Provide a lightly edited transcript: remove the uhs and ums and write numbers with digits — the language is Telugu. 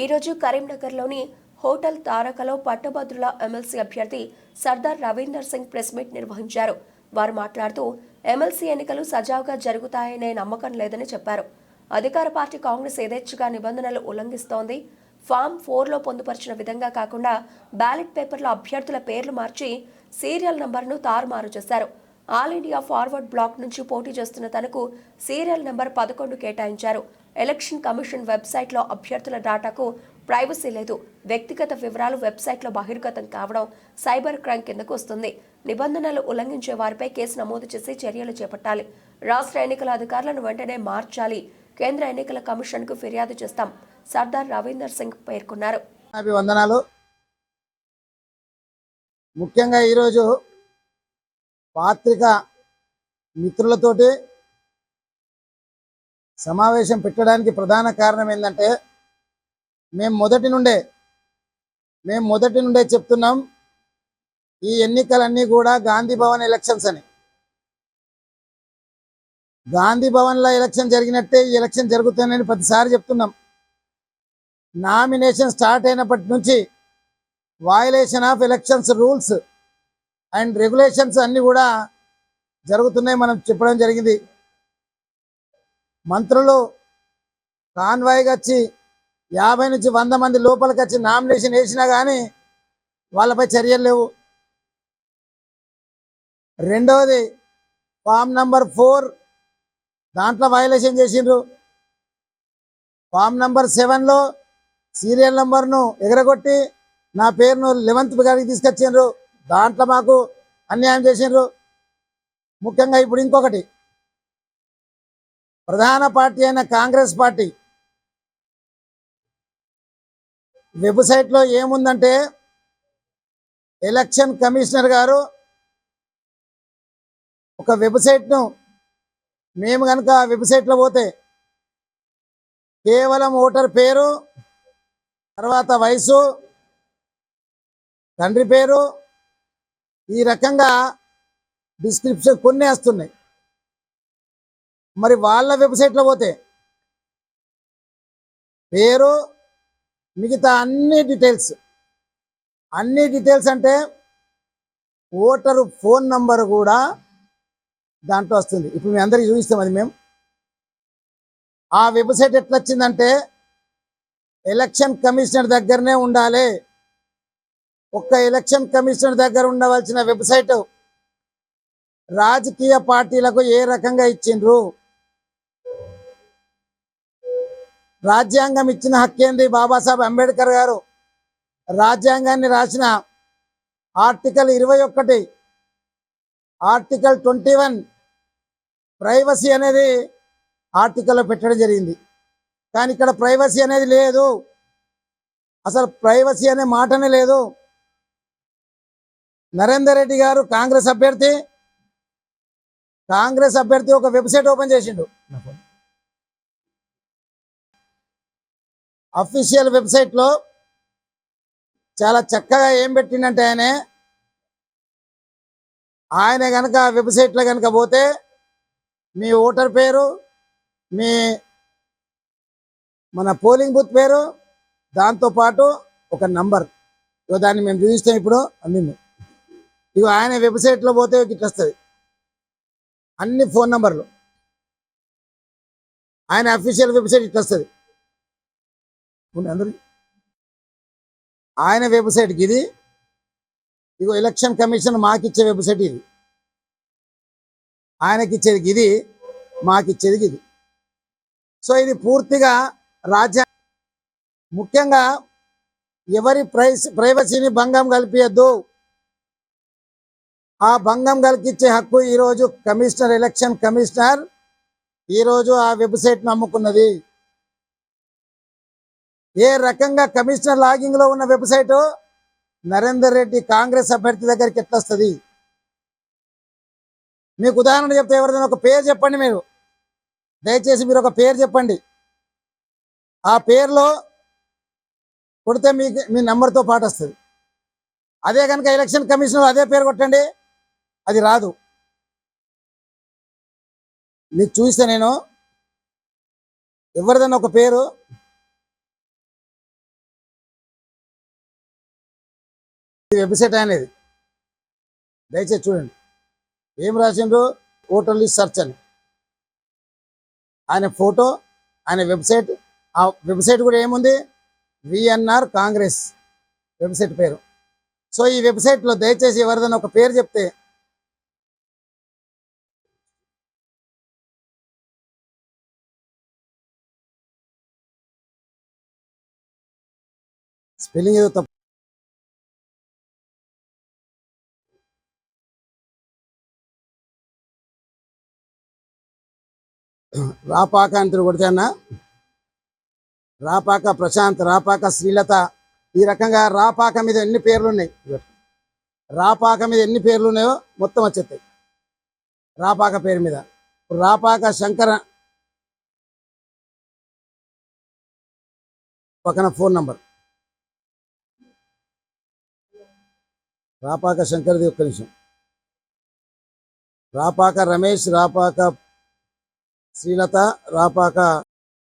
ఈరోజు కరీంనగర్లోని హోటల్ తారకలో పట్టభద్రుల ఎమ్మెల్సీ అభ్యర్థి సర్దార్ రవీందర్ సింగ్ ప్రెస్ మీట్ నిర్వహించారు. వారు మాట్లాడుతూ ఎమ్మెల్సీ ఎన్నికలు సజావుగా జరుగుతాయనే నమ్మకం లేదని చెప్పారు. అధికార పార్టీ కాంగ్రెస్ యథేచ్ఛగా నిబంధనలు ఉల్లంఘిస్తోంది. ఫామ్ 4లో పొందుపరిచిన విధంగా కాకుండా బ్యాలెట్ పేపర్లో అభ్యర్థుల పేర్లు మార్చి సీరియల్ నంబర్ను తారుమారు చేశారు. ఆల్ ఇండియా ఫార్వర్డ్ బ్లాక్ నుంచి పోటీ చేస్తున్న తనకు సీరియల్ నెంబర్ 11 కేటాయించారు. ఎలక్షన్ కమిషన్ వెబ్సైట్లో అభ్యర్థుల డాటాకు ప్రైవసీ లేదు. వ్యక్తిగత వివరాలు వెబ్సైట్లో బహిర్గతం కావడం సైబర్ క్రైమ్ కిందకు వస్తుంది. నిబంధనలు ఉల్లంఘించే వారిపై కేసు నమోదు చేసి చర్యలు చేపట్టాలి. రాష్ట్ర ఎన్నికల అధికారులను వెంటనే మార్చాలి. కేంద్ర ఎన్నికల కమిషన్కు ఫిర్యాదు చేస్తాం. సర్దార్ రవీందర్ సింగ్ పేర్కొన్నారు. అభివందనాలు. ముఖ్యంగా ఈరోజు పాత్రికా మిత్రులతోటి సమావేశం పెట్టడానికి ప్రధాన కారణం ఏంటంటే మేము మొదటి నుండే చెప్తున్నాం, ఈ ఎన్నికలన్నీ కూడా గాంధీ భవన్ ఎలక్షన్స్ అని. గాంధీ భవన్లో ఎలక్షన్ జరిగినట్టే ఈ ఎలక్షన్ జరుగుతుందని ప్రతిసారి చెప్తున్నాం. నామినేషన్ స్టార్ట్ అయినప్పటి నుంచి violation of elections rules and regulations అన్నీ కూడా జరుగుతున్నాయి. మనం చెప్పడం జరిగింది. మంత్రులు కాన్వాయ్గా వచ్చి 50 నుంచి 100 మంది లోపలికి వచ్చి నామినేషన్ వేసినా కానీ వాళ్ళపై చర్యలు లేవు. రెండవది ఫామ్ నంబర్ 4 దాంట్లో వయలేషన్ చేసిండ్రు. ఫామ్ నంబర్ 7లో సీరియల్ నంబర్ను ఎగరగొట్టి నా పేరును 11th గారికి తీసుకొచ్చిండ్రు. దాంట్లో మాకు అన్యాయం చేసిండ్రు. ముఖ్యంగా ఇప్పుడు ఇంకొకటి, ప్రధాన పార్టీ అయిన కాంగ్రెస్ పార్టీ వెబ్సైట్లో ఏముందంటే, ఎలక్షన్ కమిషనర్ గారు ఒక వెబ్సైట్ను, మేము కనుక ఆ వెబ్సైట్లో పోతే కేవలం ఓటర్ పేరు, తర్వాత వయసు, తండ్రి పేరు, ఈ రకంగా డిస్క్రిప్షన్ కొన్ని వస్తున్నాయి. మరి వాళ్ళ వెబ్సైట్లో పోతే పేరు, మిగతా అన్ని డీటెయిల్స్ అంటే ఓటరు ఫోన్ నంబర్ కూడా దాంట్లో వస్తుంది. ఇప్పుడు మీ అందరికీ చూపిస్తాం. అది మేము ఆ వెబ్సైట్ ఎట్లా వచ్చిందంటే, ఎలక్షన్ కమిషనర్ దగ్గరనే ఉండాలి. ఒక్క ఎలక్షన్ కమిషనర్ దగ్గర ఉండవలసిన వెబ్సైట్ రాజకీయ పార్టీలకు ఏ రకంగా ఇచ్చిండ్రు? రాజ్యాంగం ఇచ్చిన హక్కేంది? బాబాసాహెబ్ అంబేద్కర్ గారు రాజ్యాంగాన్ని రాసిన ఆర్టికల్ 21, ఆర్టికల్ 21 ప్రైవసీ అనేది ఆర్టికల్లో పెట్టడం జరిగింది. కానీ ఇక్కడ ప్రైవసీ అనేది లేదు. అసలు ప్రైవసీ అనే మాటనే లేదు. నరేందర్ రెడ్డి గారు కాంగ్రెస్ అభ్యర్థి ఒక వెబ్సైట్ ఓపెన్ చేసిండు. అఫీషియల్ వెబ్సైట్లో చాలా చక్కగా ఏం పెట్టిండంటే, ఆయన కనుక వెబ్సైట్లో కనుక పోతే మీ ఓటర్ పేరు, మన పోలింగ్ బూత్ పేరు, దాంతోపాటు ఒక నంబర్, దాన్ని మేము చూపిస్తాం ఇప్పుడు అందింది. ఇక ఆయన వెబ్సైట్లో పోతే ఇట్లా వస్తుంది, అన్ని ఫోన్ నంబర్లు. ఆయన అఫీషియల్ వెబ్సైట్ ఇట్లా వస్తుంది. అందరు ఆయన వెబ్సైట్కి ఇది, ఇగో ఎలక్షన్ కమిషన్ మాకిచ్చే వెబ్సైట్ ఇది. ఆయనకిచ్చేది ఇది, మాకిచ్చేది ఇది. సో ఇది పూర్తిగా రాజ్యాంగం. ముఖ్యంగా ఎవరి ప్రైవసీని భంగం కల్పియద్దు. ఆ భంగం కలిగించే హక్కు ఈరోజు ఎలక్షన్ కమిషనర్ ఈరోజు ఆ వెబ్సైట్ నమ్ముకున్నది. ఏ రకంగా కమిషనర్ లాగింగ్లో ఉన్న వెబ్సైటు నరేందర్ రెడ్డి కాంగ్రెస్ అభ్యర్థి దగ్గరికి ఎట్లా వస్తుంది? మీకు ఉదాహరణ చెప్తే, ఎవరిదైనా ఒక పేరు చెప్పండి. మీరు దయచేసి మీరు ఒక పేరు చెప్పండి. ఆ పేరులో కొడితే మీ నెంబర్తో పాటు వస్తుంది. అదే కనుక ఎలక్షన్ కమిషనర్ అదే పేరు కొట్టండి, అది రాదు. మీకు చూస్తే నేను ఎవరిదైనా ఒక పేరు వెబ్సైట్ అనేది దయచేసి చూడండి. ఏం రాసిండ్రు? ఓటర్ లిస్ట్ సెర్చ్ అని. ఆయన ఫోటో, ఆయన వెబ్సైట్. ఆ వెబ్సైట్ కూడా ఏముంది? విఎన్ఆర్ కాంగ్రెస్ వెబ్సైట్ పేరు. సో ఈ వెబ్సైట్లో దయచేసి ఎవరిదైనా ఒక పేరు చెప్తే స్పెల్లింగ్ ఏదో తప్పు. రాపాక అని కొడితే అన్న, రాపాక ప్రశాంత్, రాపాక శ్రీలత, ఈ రకంగా రాపాక మీద ఎన్ని పేర్లు ఉన్నాయి, రాపాక మీద ఎన్ని పేర్లు ఉన్నాయో మొత్తం వచ్చేస్తాయి రాపాక పేరు మీద. రాపాక శంకర పక్కన ఫోన్ నంబర్, రాపాక శంకర్ది ఒక్క నిమిషం, రాపాక రమేష్, రాపాక శ్రీలత, రాపాక